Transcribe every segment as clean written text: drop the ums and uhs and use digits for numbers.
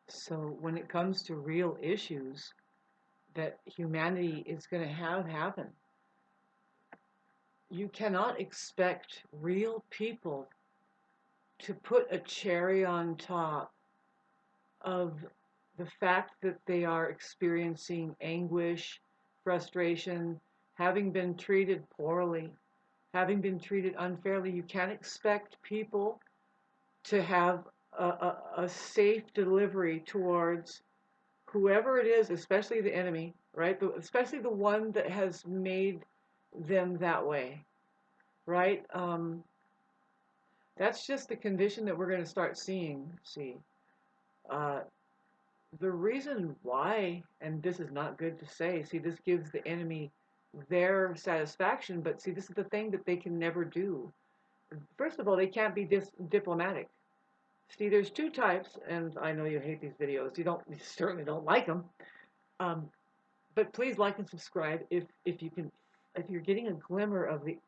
So when it comes to real issues that humanity is going to have happen, you cannot expect real people to put a cherry on top of the fact that they are experiencing anguish, frustration, having been treated poorly, having been treated unfairly. You can't expect people to have a safe delivery towards whoever it is, especially the enemy, right? Especially the one that has made them that way, right? That's just the condition that we're going to start seeing. See, uh, the reason why, and this is not good to say, see, this gives the enemy their satisfaction, but see, this is the thing that they can never do. First of all, they can't be diplomatic. See, there's two types, and I know you hate these videos. You certainly don't like them. Um, but please like and subscribe if you can, if you're getting a glimmer of the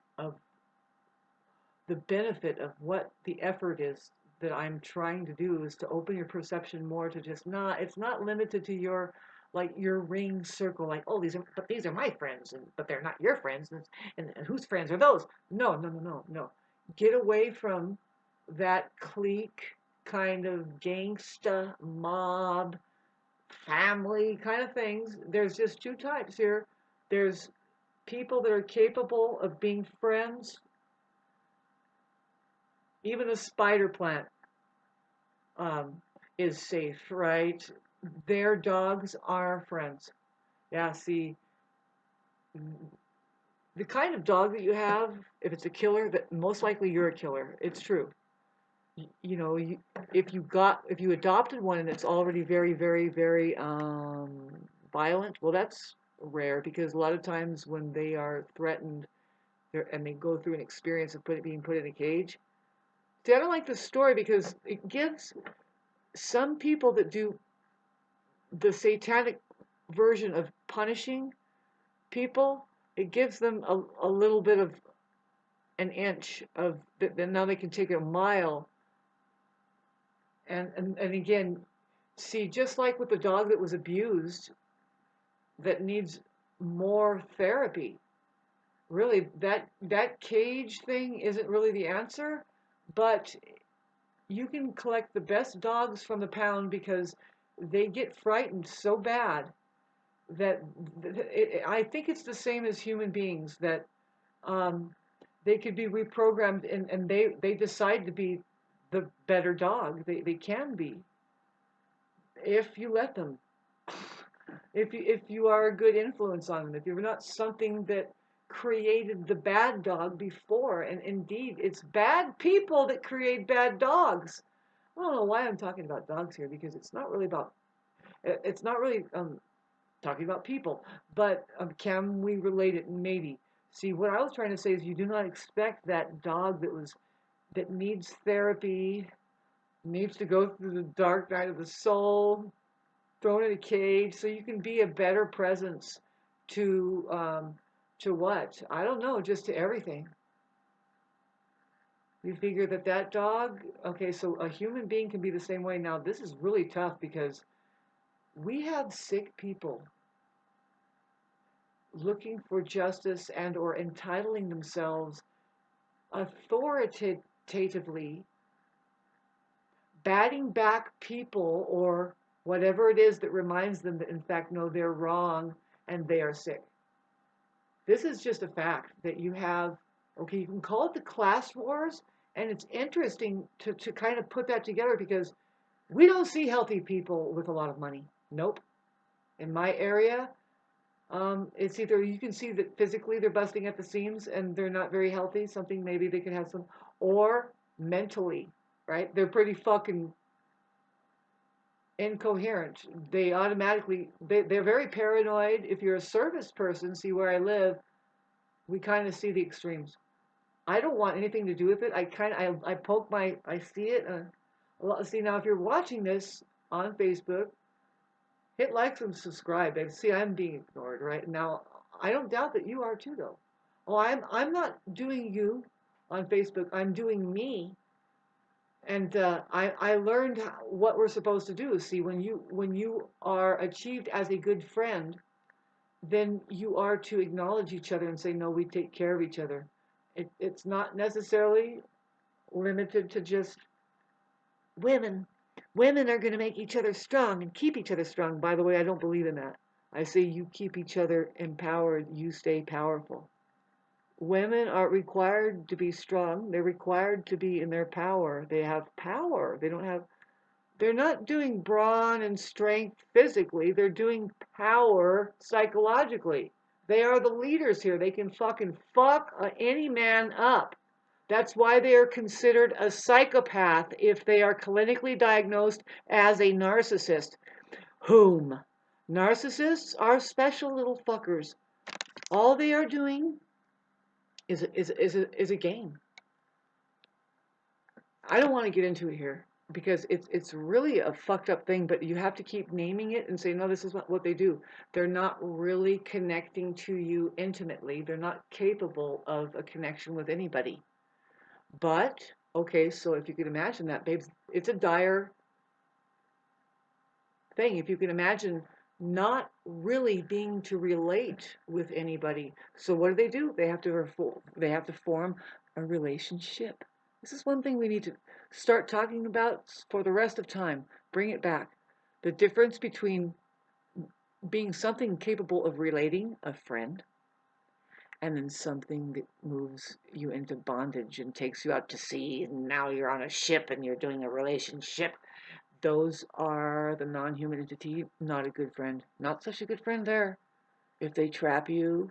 benefit of what the effort is that I'm trying to do is to open your perception more to just not, it's not limited to your, like your ring circle, like, oh, these are my friends, but they're not your friends, and whose friends are those? No, no, no, no, no. Get away from that clique kind of gangsta mob family kind of things. There's just two types here. There's people that are capable of being friends. Even a spider plant um, is safe, right? Their dogs are friends. Yeah, see, the kind of dog that you have, if it's a killer, that most likely you're a killer. It's true. You know, if you adopted one and it's already very, very, very violent, well, that's rare because a lot of times when they are threatened and they go through an experience of being put in a cage. See, I don't like this story because it gives some people that do the satanic version of punishing people, it gives them a little bit of an inch of, then now they can take it a mile. And again, see, just like with the dog that was abused, that needs more therapy. Really, that cage thing isn't really the answer, but you can collect the best dogs from the pound because they get frightened so bad that I think it's the same as human beings that um, they could be reprogrammed and they decide to be the better dog. They can be if you let them. If you are a good influence on them, if you're not something that created the bad dog before, and indeed it's bad people that create bad dogs. I don't know why I'm talking about dogs here because it's not really talking about people, but can we relate it? Maybe. See, what I was trying to say is you do not expect that dog that needs therapy, needs to go through the dark night of the soul, thrown in a cage, so you can be a better presence to what? I don't know, just to everything. You figure that dog, okay, so a human being can be the same way. Now, this is really tough because we have sick people looking for justice and or entitling themselves authoritatively, batting back people or whatever it is that reminds them that in fact no, they're wrong and they are sick. This is just a fact that you have. Okay, you can call it the class wars, and it's interesting to kind of put that together because we don't see healthy people with a lot of money. Nope. In my area, it's either you can see that physically they're busting at the seams and they're not very healthy, something maybe they could have some, or mentally, right? They're pretty fucking incoherent. They automatically, they're very paranoid. If you're a service person, see where I live, we kind of see the extremes. I don't want anything to do with it. I poke I see it. See, now if you're watching this on Facebook, hit like and subscribe. And see, I'm being ignored right now. I don't doubt that you are too, though. Oh, I'm not doing you on Facebook. I'm doing me. And I learned what we're supposed to do. See, when you are achieved as a good friend, then you are to acknowledge each other and say, no, we take care of each other. It's not necessarily limited to just women. Women are going to make each other strong and keep each other strong. By the way, I don't believe in that. I say you keep each other empowered, you stay powerful. Women are required to be strong. They're required to be in their power. They have power. They're not doing brawn and strength physically. They're doing power psychologically. They are the leaders here. They can fucking fuck any man up. That's why they are considered a psychopath if they are clinically diagnosed as a narcissist. Whom? Narcissists are special little fuckers. All they are doing is a game. I don't want to get into it here because it's really a fucked up thing, but you have to keep naming it and say, no, this is what they do. They're not really connecting to you intimately. They're not capable of a connection with anybody. But, okay, so if you could imagine that, babes, it's a dire thing. If you can imagine not really being to relate with anybody. So what do? They have to form a relationship. This is one thing we need to start talking about for the rest of time. Bring it back. The difference between being something capable of relating, a friend, and then something that moves you into bondage and takes you out to sea, and now you're on a ship and you're doing a relationship. Those are the non-human entity, not a good friend. Not such a good friend there. If they trap you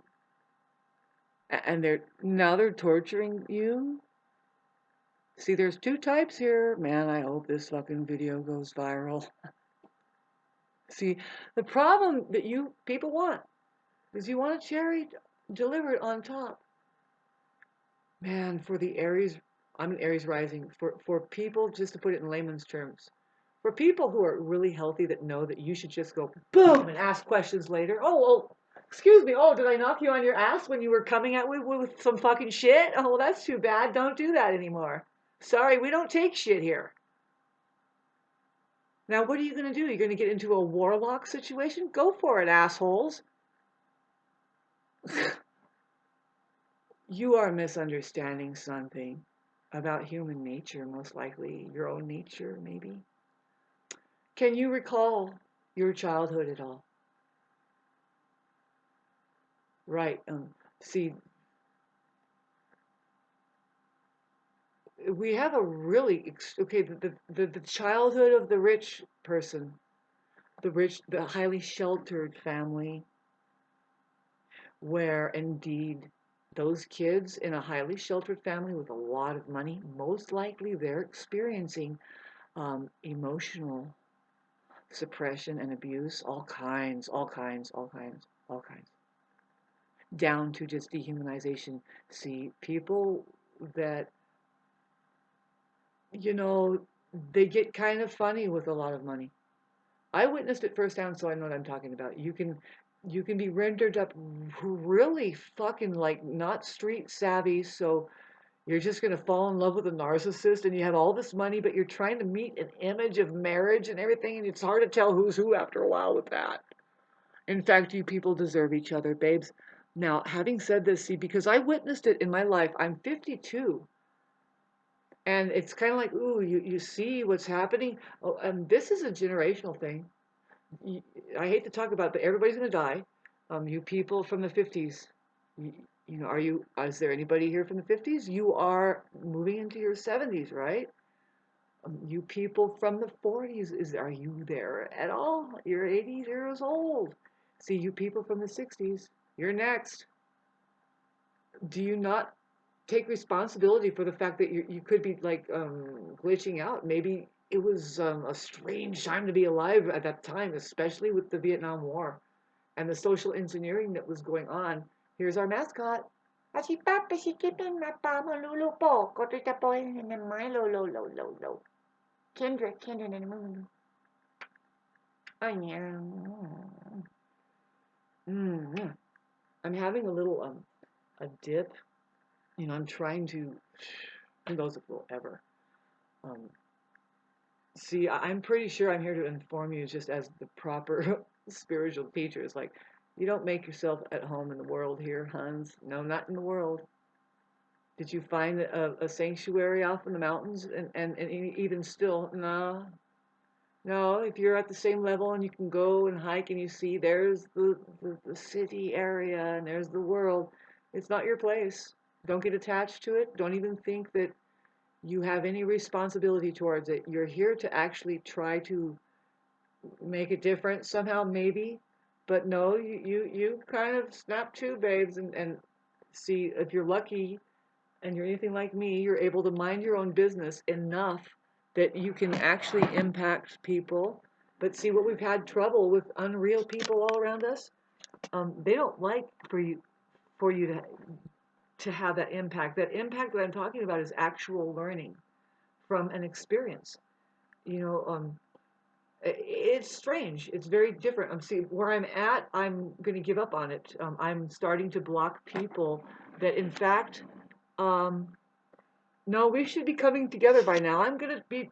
and they're torturing you. See, there's two types here. Man, I hope this fucking video goes viral. See, the problem that you people want is you want a cherry delivered on top. Man, for the Aries, I'm an Aries rising. For people, just to put it in layman's terms, for people who are really healthy that know that you should just go boom and ask questions later. Oh, excuse me. Oh, did I knock you on your ass when you were coming at me with some fucking shit? Oh, well, that's too bad. Don't do that anymore. Sorry, we don't take shit here. Now, what are you going to do? You're going to get into a warlock situation? Go for it, assholes. You are misunderstanding something about human nature, most likely. Your own nature, maybe. Can you recall your childhood at all? Right. See, we have a really okay. The childhood of the rich person, the highly sheltered family, where indeed those kids in a highly sheltered family with a lot of money, most likely they're experiencing emotional suppression and abuse, all kinds, all kinds, all kinds, all kinds, down to just dehumanization. See, people that, you know, they get kind of funny with a lot of money. I witnessed it firsthand, so I know what I'm talking about. You can be rendered up really fucking like not street savvy, so you're just gonna fall in love with a narcissist and you have all this money, but you're trying to meet an image of marriage and everything, and it's hard to tell who's who after a while with that. In fact, you people deserve each other, babes. Now, having said this, see, because I witnessed it in my life, I'm 52. And it's kind of like, ooh, you see what's happening. Oh, and this is a generational thing. I hate to talk about it, but everybody's going to die. You people from the 50s, you, you know, is there anybody here from the 50s? You are moving into your 70s, right? You people from the 40s, are you there at all? You're 80 years old. See, you people from the 60s, you're next. Do you not take responsibility for the fact that you could be like glitching out? Maybe it was a strange time to be alive at that time, especially with the Vietnam War and the social engineering that was going on. Here's our mascot. Kendra and the moon. Oh yeah. Mm. I'm having a little a dip. You know, I'm trying to. Who knows if we'll ever See, I'm pretty sure I'm here to inform you just as the proper spiritual teacher. It's like, you don't make yourself at home in the world here, Hans. No, not in the world. Did you find a sanctuary off in the mountains? And even still, no. No, if you're at the same level and you can go and hike and you see there's the city area and there's the world, it's not your place. Don't get attached to it. Don't even think that you have any responsibility towards it. You're here to actually try to make a difference somehow, maybe. But no, you kind of snap to, babes, and see if you're lucky and you're anything like me, you're able to mind your own business enough that you can actually impact people. But see, what we've had trouble with unreal people all around us, they don't like for you to have that impact. That impact that I'm talking about is actual learning from an experience. You know, it's strange. It's very different. See where I'm at. I'm going to give up on it. I'm starting to block people that, in fact, um, no, we should be coming together by now. I'm going to be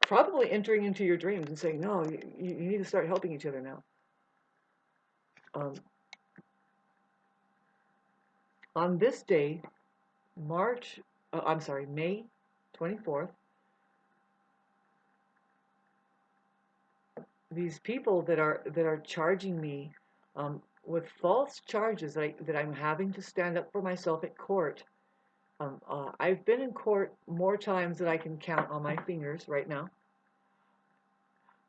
probably entering into your dreams and saying, no, you need to start helping each other now. Um, on this day, May 24th, these people that are charging me with false charges that I'm having to stand up for myself at court. I've been in court more times than I can count on my fingers right now.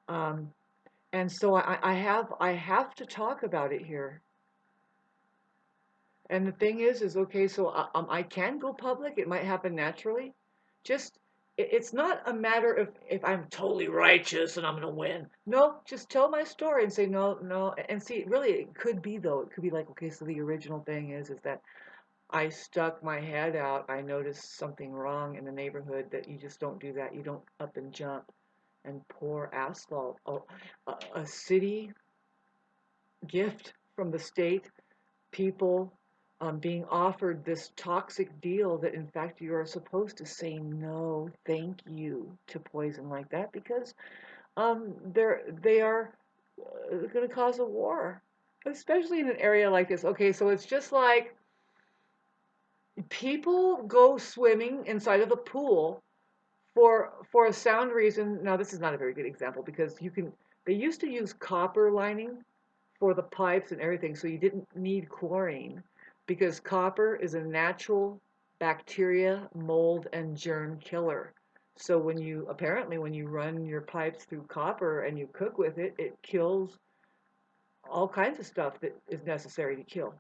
Um, and so I have to talk about it here. And the thing is okay, so I can go public. It might happen naturally. Just it's not a matter of if I'm totally righteous and I'm gonna win. No, just tell my story and say no, no. And see, really, it could be though. It could be like, okay, so the original thing is that I stuck my head out. I noticed something wrong in the neighborhood that you just don't do that. You don't up and jump and pour asphalt. Oh, a city gift from the state, people being offered this toxic deal that in fact you are supposed to say no, thank you to poison like that because they are going to cause a war, especially in an area like this. Okay, so it's just like people go swimming inside of a pool for a sound reason. Now this is not a very good example because they used to use copper lining for the pipes and everything, so you didn't need chlorine because copper is a natural bacteria, mold, and germ killer. So when you run your pipes through copper and you cook with it, it kills all kinds of stuff that is necessary to kill.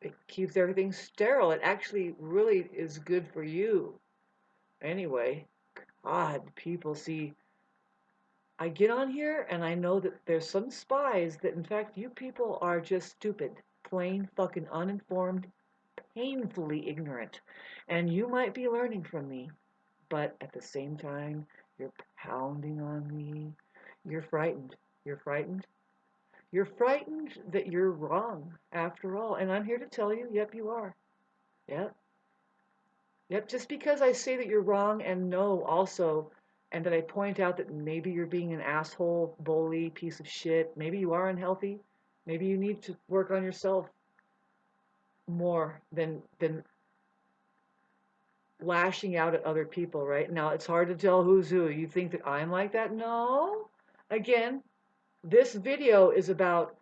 It keeps everything sterile. It actually really is good for you. Anyway, God, people see, I get on here and I know that there's some spies that in fact you people are just stupid, plain fucking uninformed, painfully ignorant. And you might be learning from me, but at the same time, you're pounding on me. You're frightened. You're frightened. You're frightened that you're wrong after all. And I'm here to tell you, yep, you are. Yep. Yep, just because I say that you're wrong and no also, and that I point out that maybe you're being an asshole, bully, piece of shit, maybe you are unhealthy, maybe you need to work on yourself more than lashing out at other people, right? Now, it's hard to tell who's who. You think that I'm like that? No. Again, this video is about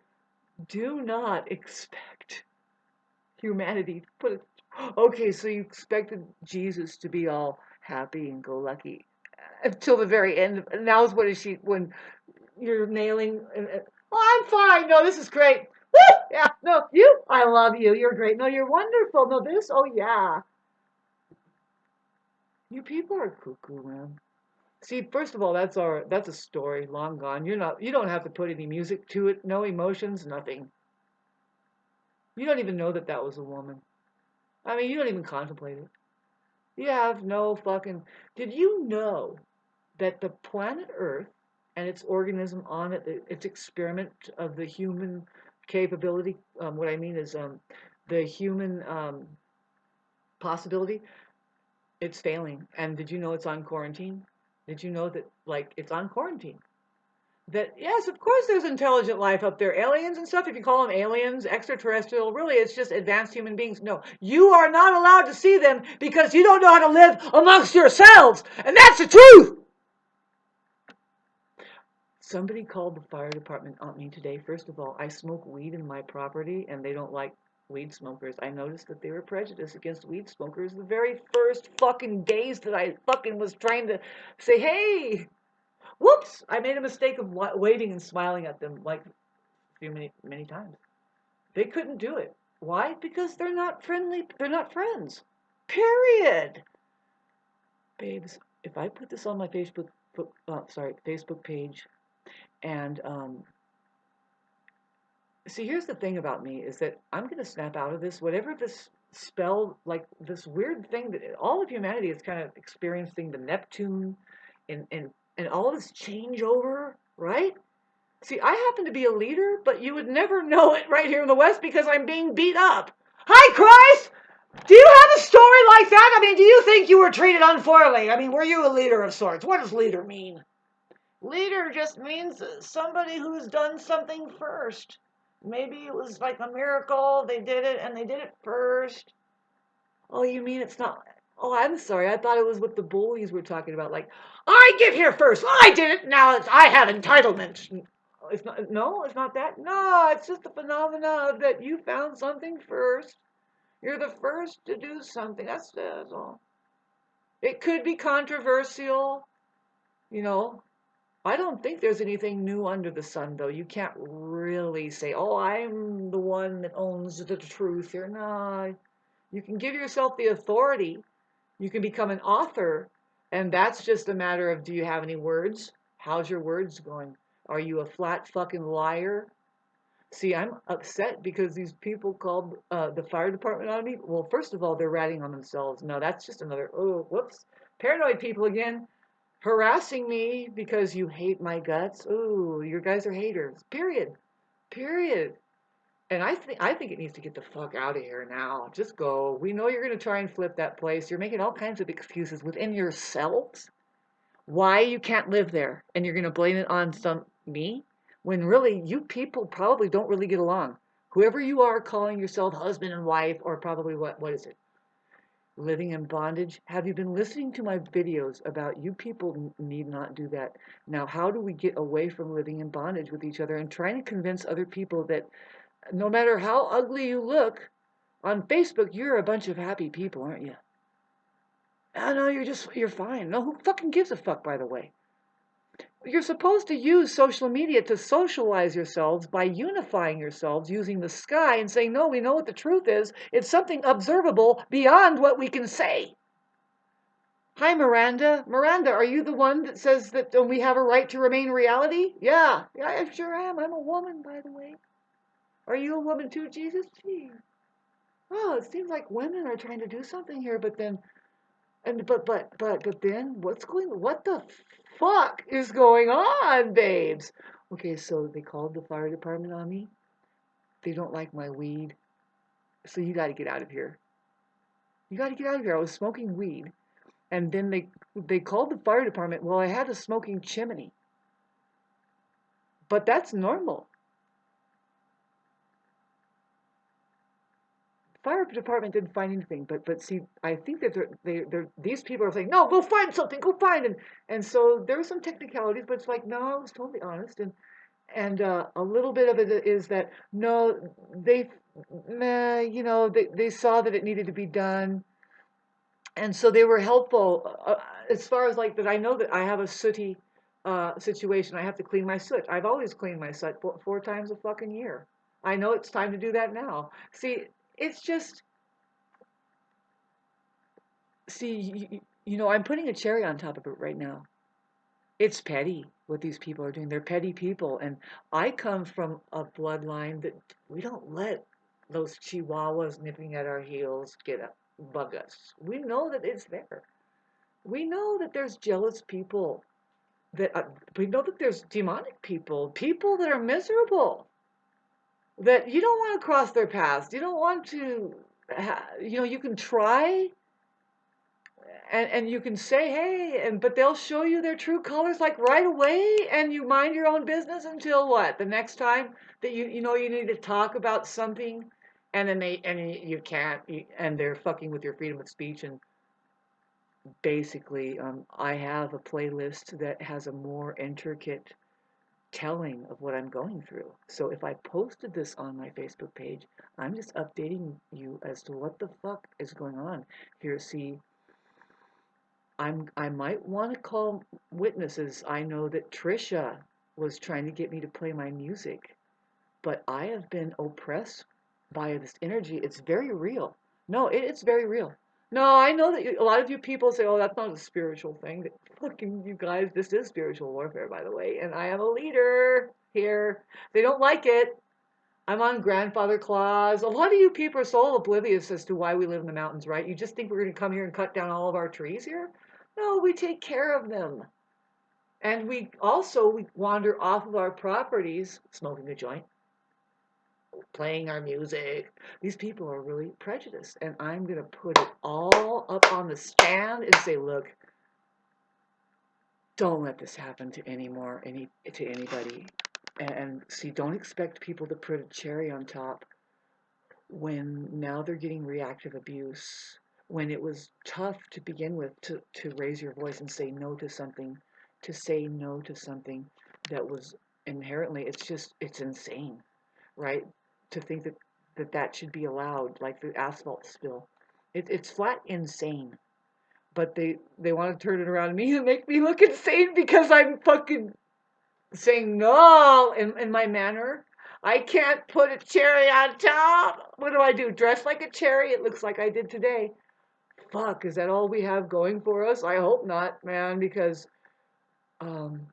do not expect humanity to put it. Okay, so you expected Jesus to be all happy and go lucky until the very end. Now is what is she when you're nailing? Oh, I'm fine. No, this is great. Woo! Yeah. No, you. I love you. You're great. No, you're wonderful. No, this. Oh yeah. You people are cuckoo, man. See, first of all, that's a story long gone. You don't have to put any music to it. No emotions. Nothing. You don't even know that that was a woman. I mean, you don't even contemplate it. You have no fucking. Did you know that the planet Earth and its organism on it, its experiment of the human capability, what I mean is the human possibility, it's failing. And did you know it's on quarantine? Did you know that, like, it's on quarantine? That, yes, of course there's intelligent life up there, aliens and stuff. If you call them aliens, extraterrestrial, really it's just advanced human beings. No, you are not allowed to see them because you don't know how to live amongst yourselves, and that's the truth. Somebody called the fire department on me today. First of all, I smoke weed in my property, and they don't like weed smokers. I noticed that they were prejudiced against weed smokers the very first fucking days that I fucking was trying to say, hey, whoops, I made a mistake of waving and smiling at them like many times. They couldn't do it. Why? Because they're not friendly. They're not friends. Period. Babes, if I put this on my Facebook page, and see, here's the thing about me is that I'm gonna snap out of this. Whatever this spell, like this weird thing that all of humanity is kind of experiencing, the Neptune, and all this changeover, right? See, I happen to be a leader, but you would never know it right here in the West because I'm being beat up. Hi, Christ! Do you have a story like that? I mean, do you think you were treated unfairly? I mean, were you a leader of sorts? What does leader mean? Leader just means somebody who's done something first. Maybe it was like a miracle. They did it and they did it first. Oh, you mean it's not? Oh, I'm sorry. I thought it was what the bullies were talking about. Like, I get here first. I did it. Now I have entitlement. It's not. No, it's not that. No, it's just the phenomena that you found something first. You're the first to do something. That's all. It could be controversial, you know. I don't think there's anything new under the sun, though. You can't really say, "Oh, I'm the one that owns the truth here." No, you can give yourself the authority. You can become an author, and that's just a matter of, do you have any words? How's your words going? Are you a flat fucking liar? See, I'm upset because these people called the fire department on me. Well, first of all, they're ratting on themselves. No, that's just another, oh, whoops. Paranoid people again, harassing me because you hate my guts. Ooh, you guys are haters. Period. Period. And I think it needs to get the fuck out of here now. Just go. We know you're going to try and flip that place. You're making all kinds of excuses within yourselves why you can't live there, and you're going to blame it on me, when really you people probably don't really get along. Whoever you are calling yourself husband and wife, or probably what is it? Living in bondage. Have you been listening to my videos about you people need not do that? Now, how do we get away from living in bondage with each other and trying to convince other people that no matter how ugly you look on Facebook, you're a bunch of happy people, aren't you? Oh, no, you're fine. No, who fucking gives a fuck, by the way? You're supposed to use social media to socialize yourselves by unifying yourselves using the sky and saying, no, we know what the truth is. It's something observable beyond what we can say. Hi, Miranda. Miranda, are you the one that says that we have a right to remain reality? Yeah, I sure am. I'm a woman, by the way. Are you a woman too, Jesus? Gee. Oh, it seems like women are trying to do something here, but then, but then, what the fuck is going on, babes? Okay, so they called the fire department on me. They don't like my weed, so you got to get out of here. You got to get out of here. I was smoking weed, and then they called the fire department. Well, I had a smoking chimney, but that's normal. Fire department didn't find anything, but see, I think that these people are saying, no, go find something, go find, and so there were some technicalities, but it's like, no, I was totally honest, and a little bit of it is that no, they saw that it needed to be done, and so they were helpful as far as like that. I know that I have a sooty situation. I have to clean my soot. I've always cleaned my soot four times a fucking year. I know it's time to do that now. See, it's just, I'm putting a cherry on top of it right now. It's petty what these people are doing. They're petty people. And I come from a bloodline that we don't let those chihuahuas nipping at our heels bug us. We know that it's there. We know that there's jealous people. We know that there's demonic people that are miserable, that you don't want to cross their paths. You don't want to, you can try, and you can say, hey, but they'll show you their true colors like right away, and you mind your own business until what? The next time that you know you need to talk about something, and then you can't, and they're fucking with your freedom of speech. And basically, I have a playlist that has a more intricate telling of what I'm going through. So if I posted this on my Facebook page, I'm just updating you as to what the fuck is going on here. See, I might want to call witnesses. I know that Trisha was trying to get me to play my music, but I have been oppressed by this energy. It's very real. No, it's very real. No, I know that a lot of you people say, "Oh, that's not a spiritual thing." Fucking you guys, this is spiritual warfare, by the way, and I am a leader here. They don't like it. I'm on grandfather clause. A lot of you people are so oblivious as to why we live in the mountains, right? You just think we're going to come here and cut down all of our trees here? No, we take care of them. And we wander off of our properties, smoking a joint, playing our music. These people are really prejudiced. And I'm going to put it all up on the stand and say, look, don't let this happen to anybody. And see, don't expect people to put a cherry on top when now they're getting reactive abuse, when it was tough to begin with to raise your voice and say no to something, that was inherently, it's insane, right? To think that should be allowed, like the asphalt spill. It's flat insane. But they want to turn it around on me and make me look insane because I'm fucking saying no in my manner. I can't put a cherry on top. What do I do? Dress like a cherry? It looks like I did today. Fuck, is that all we have going for us? I hope not, man, because um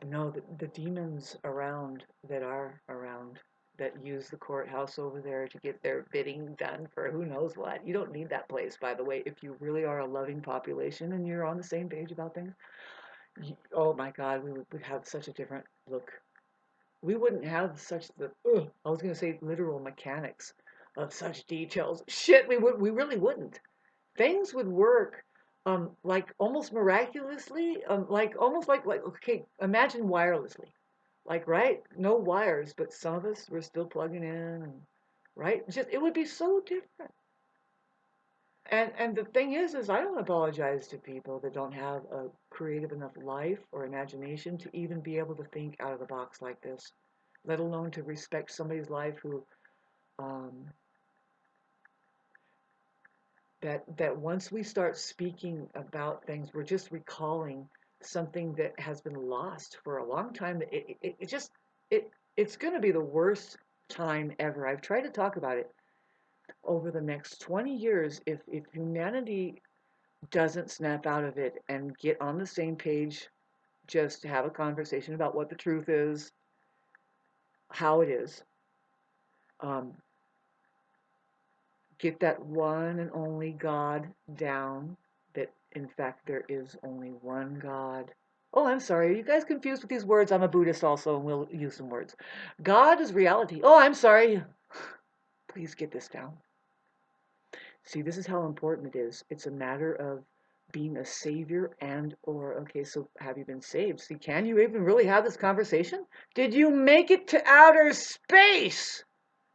no, the demons around that are around that use the courthouse over there to get their bidding done for who knows what. You don't need that place, by the way, if you really are a loving population and you're on the same page about things. Oh my God, we would have such a different look. We wouldn't have such I was going to say literal mechanics of such details. Shit, we really wouldn't. Things would work like almost miraculously, like almost like okay, imagine wirelessly. Like, right? No wires, but some of us were still plugging in, and, right? Just it would be so different. And the thing is I don't apologize to people that don't have a creative enough life or imagination to even be able to think out of the box like this, let alone to respect somebody's life who um, that once we start speaking about things, we're just recalling something that has been lost for a long time. It's going to be the worst time ever. I've tried to talk about it over the next 20 years. If humanity doesn't snap out of it and get on the same page, just to have a conversation about what the truth is, how it is, um, get that one and only God down, that in fact there is only one God. Oh, I'm sorry. Are you guys confused with these words? I'm a Buddhist also, and we'll use some words. God is reality. Oh, I'm sorry. Please get this down. See, this is how important it is. It's a matter of being a savior okay, so have you been saved? See, can you even really have this conversation? Did you make it to outer space?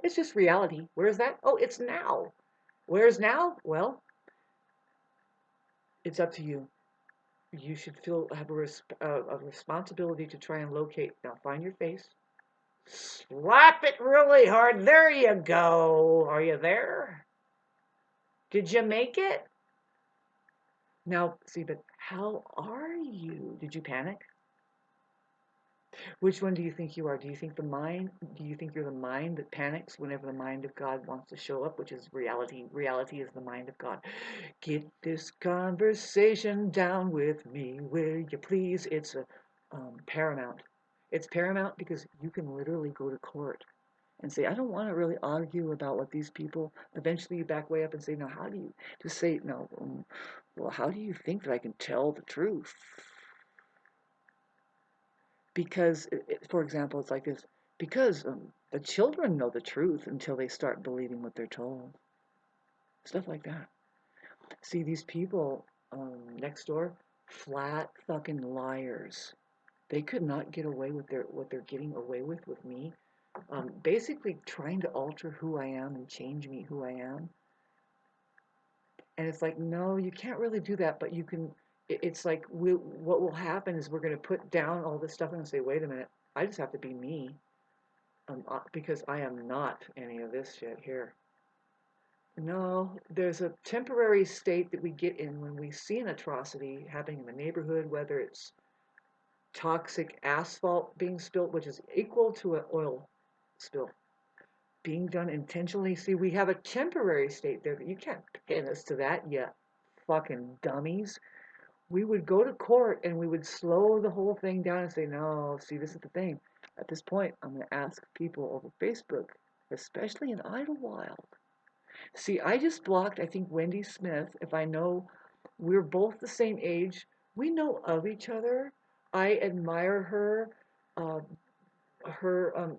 It's just reality. Where's that? Oh, it's now. Where's now? Well, it's up to you. You should have a responsibility to try and locate. Now, find your face. Slap it really hard. There you go. Are you there? Did you make it? Now, see, but how are you? Did you panic? Which one do you think you are? Do you think you're the mind that panics whenever the mind of God wants to show up, which is reality? Reality is the mind of God. Get this conversation down with me, will you please? It's paramount. It's paramount because you can literally go to court and say, I don't want to really argue about what these people. Eventually, you back way up and say, no, how do you just say no? Well, how do you think that I can tell the truth? Because, for example, it's like this. Because the children know the truth until they start believing what they're told. Stuff like that. See, these people next door, flat fucking liars. They could not get away with what they're getting away with me. Basically trying to alter who I am and change me who I am. And it's like, no, you can't really do that, but you can. It's like what will happen is we're going to put down all this stuff and say, wait a minute, I just have to be me, because I am not any of this shit here. No, there's a temporary state that we get in when we see an atrocity happening in the neighborhood, whether it's toxic asphalt being spilled, which is equal to an oil spill being done intentionally. See, we have a temporary state there, but you can't pin us to that yet. Fucking dummies. We would go to court and we would slow the whole thing down and say, no, see, this is the thing. At this point, I'm going to ask people over Facebook, especially in Idlewild. See, I just blocked, I think, Wendy Smith. If I know we're both the same age, we know of each other. I admire her, uh, her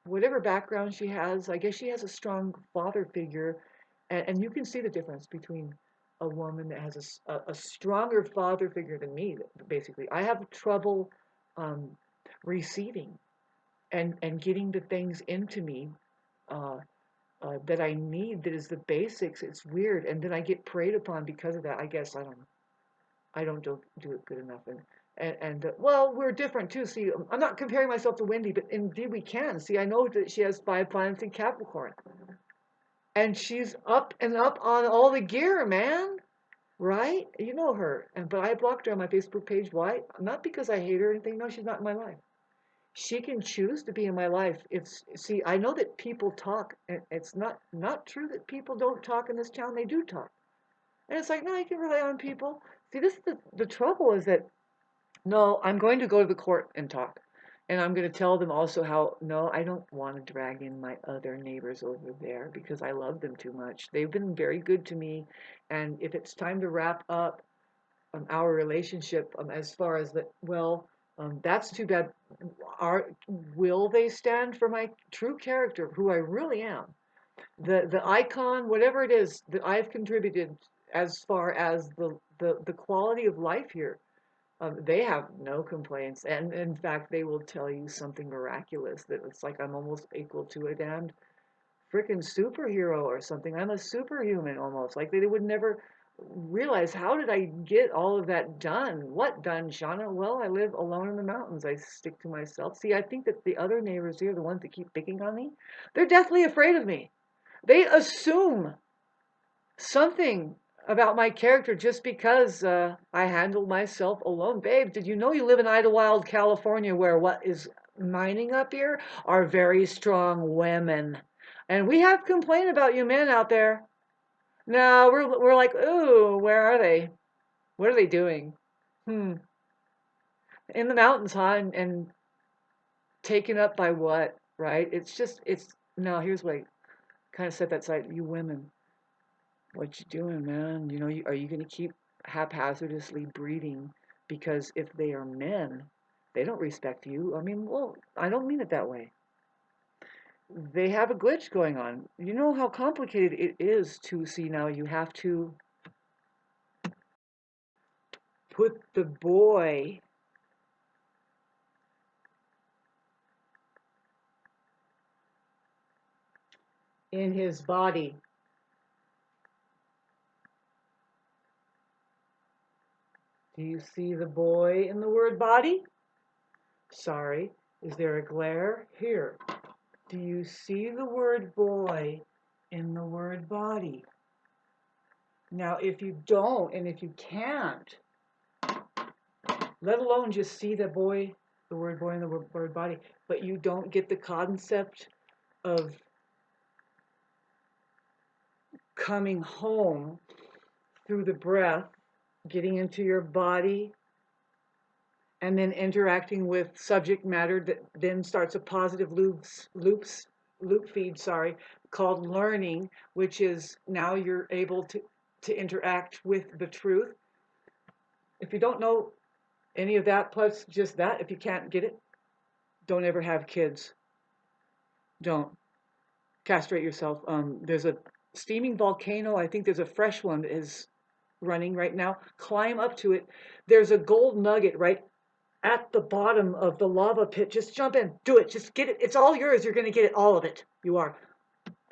whatever background she has. I guess she has a strong father figure, and you can see the difference between a woman that has a stronger father figure than me. Basically, I have trouble um, receiving and getting the things into me. Uh, that I need, that is the basics. It's weird, and then I get preyed upon because of that. I guess I don't do it good enough, and well, we're different too. See, I'm not comparing myself to Wendy, but indeed we can. See, I know that she has 5 planets in Capricorn, and she's up and up on all the gear, man. Right? You know her, but I blocked her on my Facebook page. Why? Not because I hate her or anything. No, she's not in my life. She can choose to be in my life. It's see, I know that people talk, and it's not true that people don't talk in this town. They do talk, and it's like, no, you can rely on people. See, this is the trouble is that no, I'm going to go to the court and talk, and I'm going to tell them also how no, I don't want to drag in my other neighbors over there because I love them too much. They've been very good to me, and if it's time to wrap up our relationship, as far as that, well, that's too bad. Will they stand for my true character, who I really am, the icon, whatever it is that I've contributed as far as the quality of life here? They have no complaints, and in fact, they will tell you something miraculous that it's like I'm almost equal to a damned freaking superhero or something. I'm a superhuman almost. Like they would never realize, how did I get all of that done? What done, Shauna? Well, I live alone in the mountains. I stick to myself. See, I think that the other neighbors here, the ones that keep picking on me, they're deathly afraid of me. They assume something about my character just because I handle myself alone. Babe, did you know you live in Idlewild, California, where what is mining up here are very strong women? And we have complained about you men out there. No, we're like, ooh, where are they? What are they doing? Hmm. In the mountains, huh? And taken up by what? Right? It's no. Here's what I kind of set that side. You women, what you doing, man? You know, are you going to keep haphazardly breeding because if they are men, they don't respect you? I mean, well, I don't mean it that way. They have a glitch going on. You know how complicated it is to see now. You have to put the boy in his body. Do you see the boy in the word body? Sorry, is there a glare? Here. Do you see the word boy in the word body? Now, if you don't, and if you can't, let alone just see the boy, the word boy in the word body, but you don't get the concept of coming home through the breath, getting into your body, and then interacting with subject matter that then starts a positive loop feed, sorry, called learning, which is now you're able to interact with the truth. If you don't know any of that, plus just that, if you can't get it, don't ever have kids. Don't castrate yourself. There's a steaming volcano. I think there's a fresh one that is running right now, climb up to it. There's a gold nugget right at the bottom of the lava pit. Just jump in, do it, just get it. It's all yours. You're going to get it, all of it. You are.